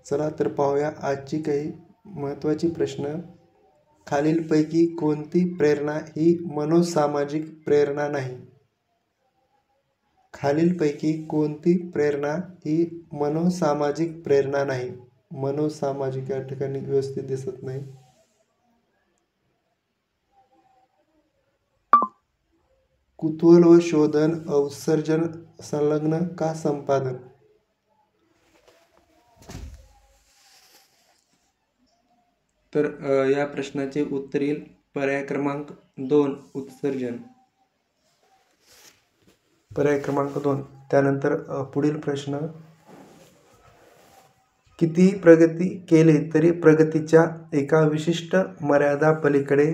चला तर पाहूया आजची काही महत्त्वाची प्रश्न. खालीलपैकी कोणती प्रेरणा ही मनोसामाजिक प्रेरणा नाही? खालीलपैकी कोणती प्रेरणा ही मनोसामाजिक प्रेरणा नाही? मनोसामाजिक या ठिकाणी व्यवस्थित दिसत नाही. कुतूहल व शोधन, अवसर्जन, संलग्न का संपादन? तर या प्रश्नाचे उत्तर येईल पर्याय क्रमांक 2 उत्सर्जन. पर्याय क्रमांक 2. त्यानंतर पुढील प्रश्न. किती प्रगती केली तरी प्रगतीच्या एका विशिष्ट मर्यादा पलीकडे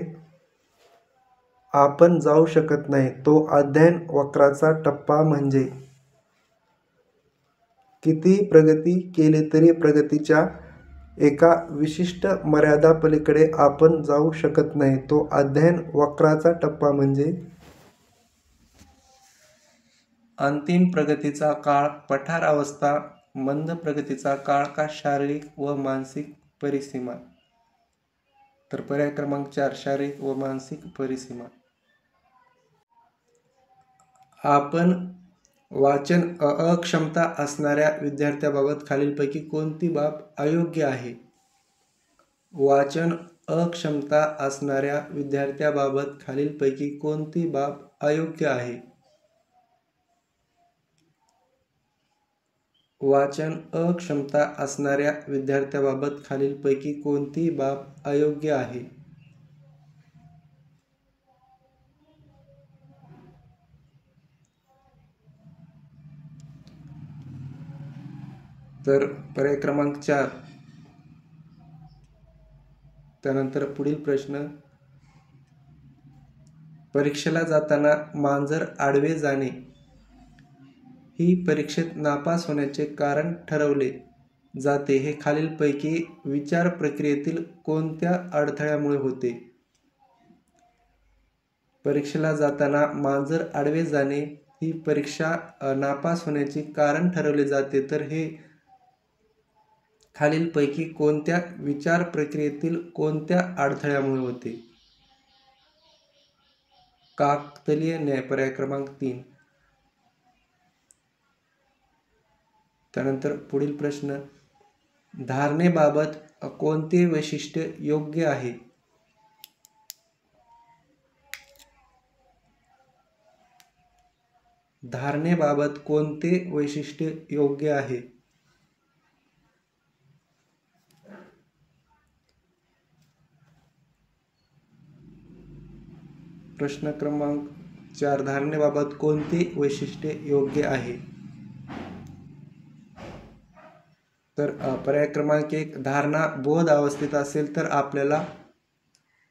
आपण जाऊ शकत नाही, तो अध्ययन वक्राचा टप्पा म्हणजे? किती प्रगती केली तरी प्रगतीच्या एका विशिष्ट मर्यादा पलीकडे आपण जाऊ शकत नाही, तो अध्ययन वक्राचा टप्पा म्हणजे? अंतिम प्रगतीचा काळ पठार अवस्था, मंद प्रगतीचा काळ का शारीरिक व मानसिक परिसीमा? तर पर्याय क्रमांक 4 शारीरिक व मानसिक परिसीमा. आपण वाचन अक्षमता असणाऱ्या विद्यार्थ्याबाबत खालीलपैकी कोणती बाब अयोग्य आहे? वाचन अक्षमता असणाऱ्या विद्यार्थ्याबाबत खालीलपैकी कोणती बाब अयोग्य आहे? वाचन अक्षमता असणाऱ्या विद्यार्थ्याबाबत खालीलपैकी कोणती बाब अयोग्य आहे? तर पर्याय क्रमांक 4. त्यानंतर पुढील प्रश्न. परीक्षेला जाताना मांजर आडवे जाणे ही परीक्षेत नापास होण्याचे कारण ठरवले जाते, हे खालीलपैकी विचार प्रक्रियेतील कोणत्या अडथळ्यामुळे होते? परीक्षेला जाताना मांजर आडवे जाणे ही परीक्षा नापास होण्याचे कारण ठरवले जाते, तर हे खालीलपैकी कोणत्या विचार प्रक्रियेतील कोणत्या अडथळ्यामुळे होते? काकतालीय न्याय. पर्याय क्रमांक 3. त्यानंतर पुढील प्रश्न. धारणेबाबत कोणते वैशिष्ट्य योग्य आहे? धारणेबाबत कोणते वैशिष्ट्य योग्य आहे? प्रश्न क्रमांक 4. धारणेबाबत कोणते वैशिष्ट्य योग्य आहे? तर पर्याय क्रमांक 1. धारणा बोध अवस्थेत असेल तर आपल्याला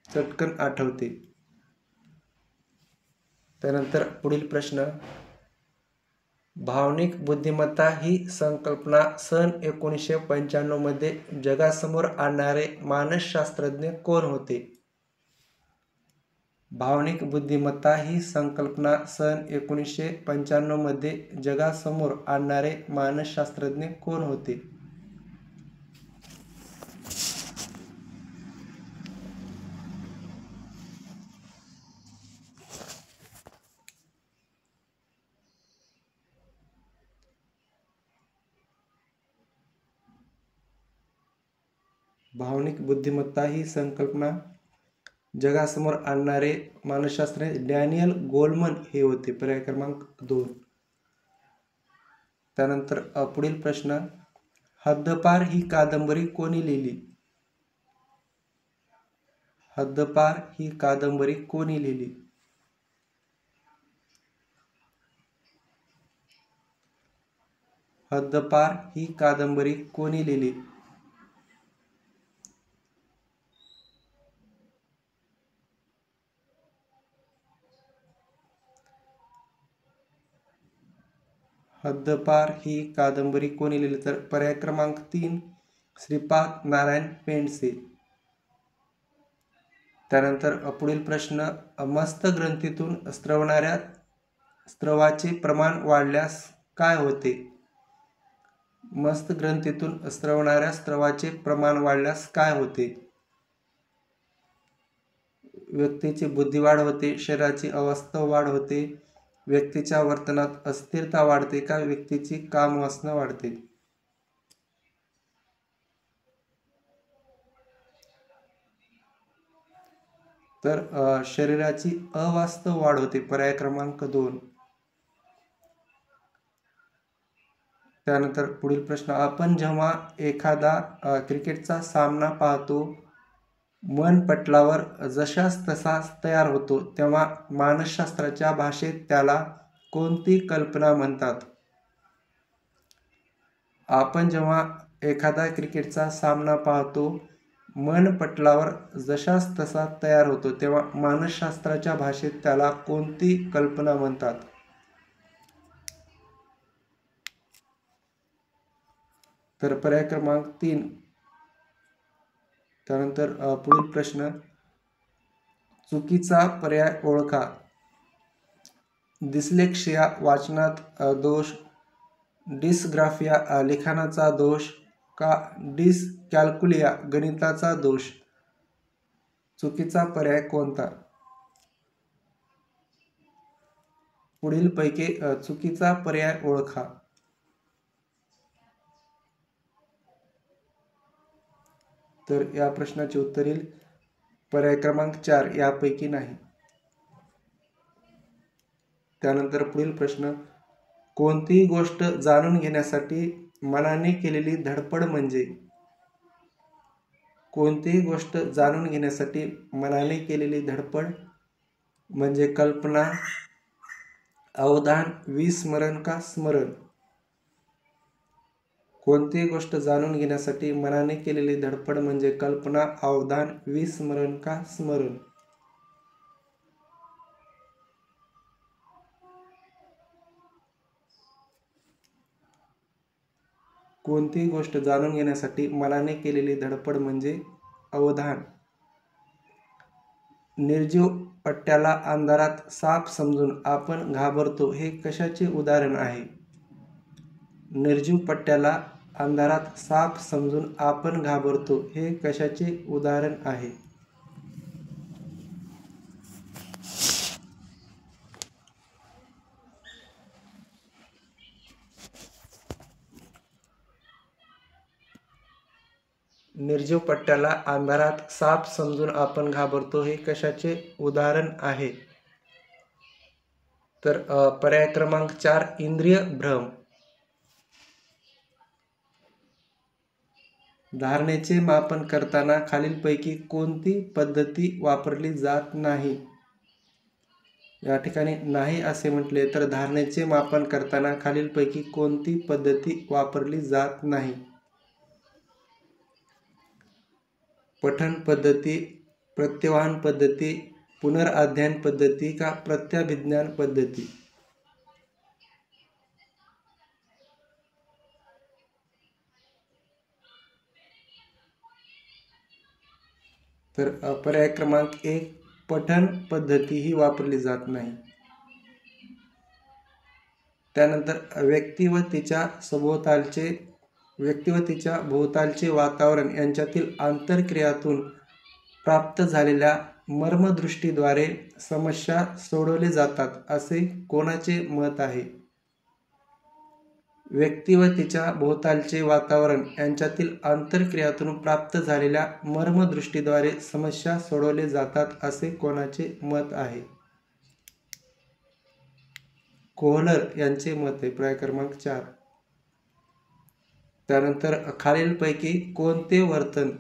चटकन आठवते. त्यानंतर पुढील प्रश्न. भावनिक बुद्धिमत्ता ही संकल्पना सन 1995 मध्ये जगासमोर आणणारे मानसशास्त्रज्ञ कोण होते? भावनिक बुद्धिमत्ता ही संकल्पना सन 1995 मध्ये जगासमोर आणणारे मानसशास्त्रज्ञ कोण होते? भावनिक बुद्धिमत्ता ही संकल्पना जगासमोर आणणारे मानसशास्त्रज्ञ डॅनियल गोलमन हे होते. पर्याय क्रमांक 2. त्यानंतर पुढील प्रश्न. हद्दपार ही कादंबरी कोणी लिहिली? हद्दपार ही कादंबरी कोणी लिहिली? हद्दपार ही कादंबरी कोणी लिहिली? हद्दपार ही कादंबरी कोणी लिहिली? तर पर्याय क्रमांक 3 श्रीपाद नारायण पेंडसे. त्यानंतर पुढील प्रश्न. मस्त ग्रंथीतून स्रवणाऱ्या स्रवाचे प्रमाण वाढल्यास काय होते? मस्त ग्रंथीतून स्रवणाऱ्या स्रवाचे प्रमाण वाढल्यास काय होते? व्यक्तीची बुद्धिवाढ होते, शरीराची अवस्था वाढ होते, व्यक्तीच्या वर्तनात अस्थिरता वाढते का व्यक्तीची कामवासना वाढते? तर शरीराची अवास्तव वाढ होते, पर्याय क्रमांक 2. त्यानंतर पुढील प्रश्न, आपण जेव्हा एखादा क्रिकेटचा सामना पाहतो, मन पटलावर जशास तसाच तयार होतो, तेव्हा मानसशास्त्राच्या भाषेत त्याला कोणती कल्पना म्हणतात? आपण जेव्हा एखादा क्रिकेटचा सामना पाहतो, मन पटलावर जशास तसा तयार होतो, तेव्हा मानसशास्त्राच्या भाषेत त्याला कोणती कल्पना म्हणतात? तर पर्याय क्रमांक 3. त्यानंतर पुढील प्रश्न, चुकीचा पर्याय ओळखा. डिस्लेक्सिया वाचनात दोष, डिस्ग्राफिया लिखाणाचा दोष का डिस्कॅल्कुलिया गणिताचा दोष? चुकीचा पर्याय कोणता? पुढीलपैकी चुकीचा पर्याय ओळखा. तर या प्रश्नाचे उत्तर येईल पर्याय क्रमांक 4 यापैकी नाही. त्यानंतर पुढील प्रश्न, कोणतीही गोष्ट जाणून घेण्यासाठी मनाने केलेली धडपड म्हणजे? कोणतीही गोष्ट जाणून घेण्यासाठी मनाने केलेली धडपड म्हणजे कल्पना, अवधान, विस्मरण का स्मरण? कोणतीही गोष्ट जाणून घेण्यासाठी मनाने केलेली धडपड म्हणजे कल्पना, अवधान, विस्मरण का स्मरण? कोणतीही गोष्ट जाणून घेण्यासाठी मनाने केलेली धडपड म्हणजे अवधान. निर्जीव पट्ट्याला अंधारात साप समजून आपण घाबरतो, हे कशाचे उदाहरण आहे? निर्जीव पट्ट्याला अंधारात साप समजून आपण घाबरतो, हे कशाचे उदाहरण आहे? निर्जीव पट्ट्याला अंधारात साप समजून आपण घाबरतो, हे कशाचे उदाहरण आहे? तर पर्याय क्रमांक 4 इंद्रिय भ्रम. धारणेचे मापन करताना खालीलपैकी कोणती पद्धती वापरली जात नाही? या ठिकाणी नाही असे म्हटले तर धारणेचे मापन करताना खालीलपैकी कोणती पद्धती वापरली जात नाही? पठन पद्धती, प्रत्यवहान पद्धती, पुनर्अध्ययन पद्धती का प्रत्याभिज्ञान पद्धती? तर पर्याय क्रमांक 1 पठन पद्धती ही वापरली जात नाही. त्यानंतर व्यक्ती व तिच्या भोवतालचे वातावरण यांच्यातील आंतरक्रियातून प्राप्त झालेल्या मर्मदृष्टीद्वारे समस्या सोडवले जातात असे कोणाचे मत आहे? व्यक्ती व तिच्या भोवतालचे वातावरण यांच्यातील आंतरक्रियातून प्राप्त झालेल्या मर्मदृष्टीद्वारे समस्या सोडवले जातात असे कोणाचे मत आहे? कोहलर यांचे मत आहे, पर्याय क्रमांक 4. त्यानंतर खालीलपैकी कोणते वर्तन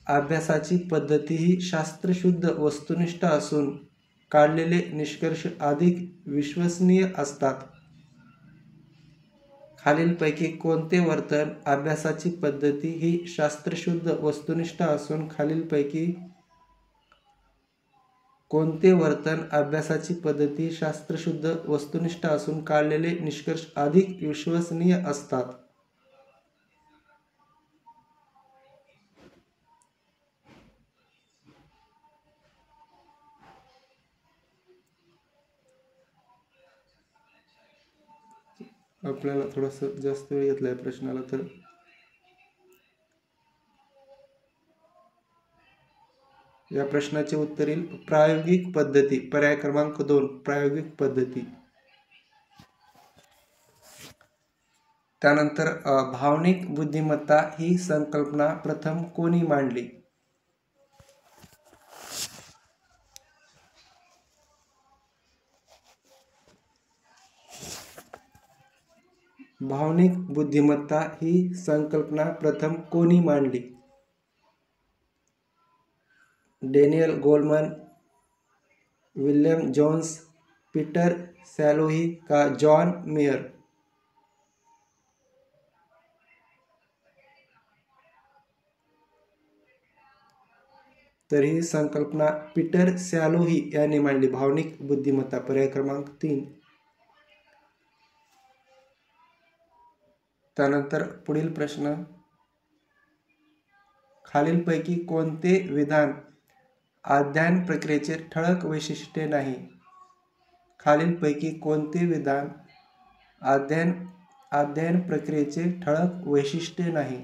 अभ्यासाची पद्धती ही शास्त्रशुद्ध वस्तुनिष्ठ असून काढलेले निष्कर्ष अधिक विश्वसनीय असतात? खालीलपैकी कोणते वर्तन अभ्यासाची पद्धती ही शास्त्रशुद्ध वस्तुनिष्ठ असून खालीलपैकी कोणते वर्तन अभ्यासाची पद्धती शास्त्रशुद्ध वस्तुनिष्ठ असून काढलेले निष्कर्ष अधिक विश्वसनीय असतात? आपल्याला थोडंसं जास्त वेळ घेतला आहे प्रश्नाला. तर या प्रश्नाचे उत्तर येईल प्रायोगिक पद्धती. पर्याय क्रमांक 2 प्रायोगिक पद्धती. त्यानंतर भावनिक बुद्धिमत्ता ही संकल्पना प्रथम कोणी मांडली? भावनिक बुद्धिमत्ता ही संकल्पना प्रथम कोणी मांडली? Daniel Goleman, William Jones, Peter Salovey का जॉन मेयर? तर ही संकल्पना पीटर सॅलोही यांनी मांडली, भावनिक बुद्धिमत्ता. पर्याय क्रमांक 3. त्यानंतर पुढील प्रश्न, खालीलपैकी कोणते विधान अध्ययन प्रक्रियेचे ठळक वैशिष्ट्य नाही? खालीलपैकी कोणते विधान अध्ययन प्रक्रियेचे ठळक वैशिष्ट्य नाही?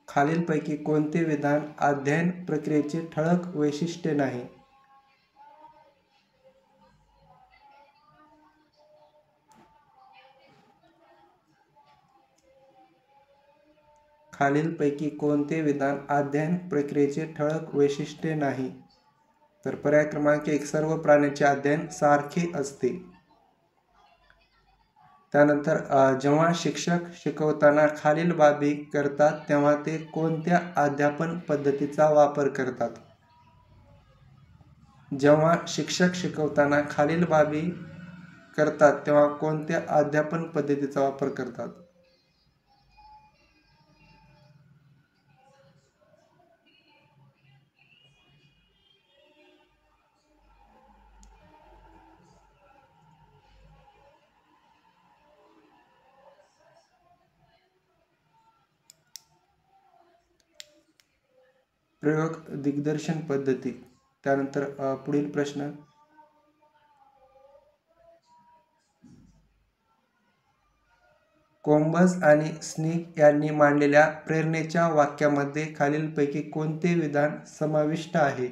खालीलपैकी कोणते विधान अध्ययन प्रक्रियेचे ठळक वैशिष्ट्य नाही? खालीलपैकी कोणते विधान अध्ययन प्रक्रियेचे ठळक वैशिष्ट्य नाही? तर पर्याय क्रमांक 1 सर्व प्राण्यांचे अध्ययन सारखे असते. त्यानंतर जेव्हा शिक्षक शिकवताना खालील बाबी करतात तेव्हा ते कोणत्या अध्यापन पद्धतीचा वापर करतात? जेव्हा शिक्षक शिकवताना खालील बाबी करतात तेव्हा कोणत्या अध्यापन पद्धतीचा वापर करतात? प्रयोग दिग्दर्शन पद्धती. त्यानंतर पुढील प्रश्न, कोलंबस आणि स्निक यांनी मांडलेल्या प्रेरणेच्या वाक्यामध्ये खालीलपैकी कोणते विधान समाविष्ट आहे?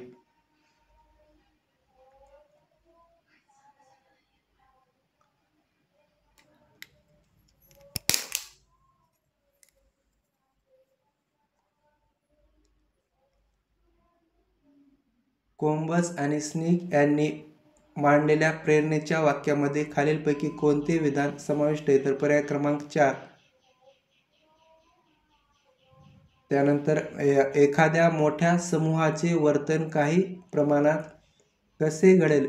कोलंबस आणि स्निक यांनी मांडलेल्या प्रेरणेच्या वाक्यामध्ये खालीलपैकी कोणते विधान समाविष्ट आहे? तर पर्याय क्रमांक 4. त्यानंतर एखाद्या मोठ्या समूहाचे वर्तन काही प्रमाणात कसे घडेल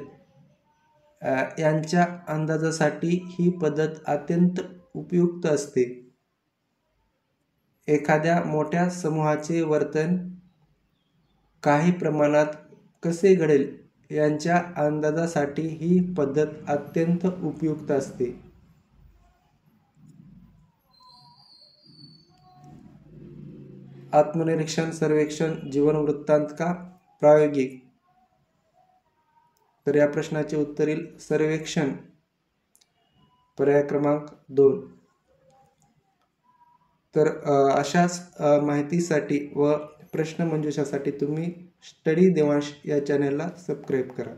यांच्या अंदाजासाठी ही पद्धत अत्यंत उपयुक्त असते. एखाद्या मोठ्या समूहाचे वर्तन काही प्रमाणात कसे घडेल यांच्या अंदाजासाठी ही पद्धत अत्यंत उपयुक्त असते. आत्मनिरीक्षण सर्वेक्षण जीवन वृत्तांत का प्रायोगिक? तर या प्रश्नाचे उत्तर येईल सर्वेक्षण. पर्याय क्रमांक 2. तर अशाच माहितीसाठी व प्रश्नमंजुषासाठी तुम्ही स्टडी देवांश या चॅनलला सबस्क्राईब करा.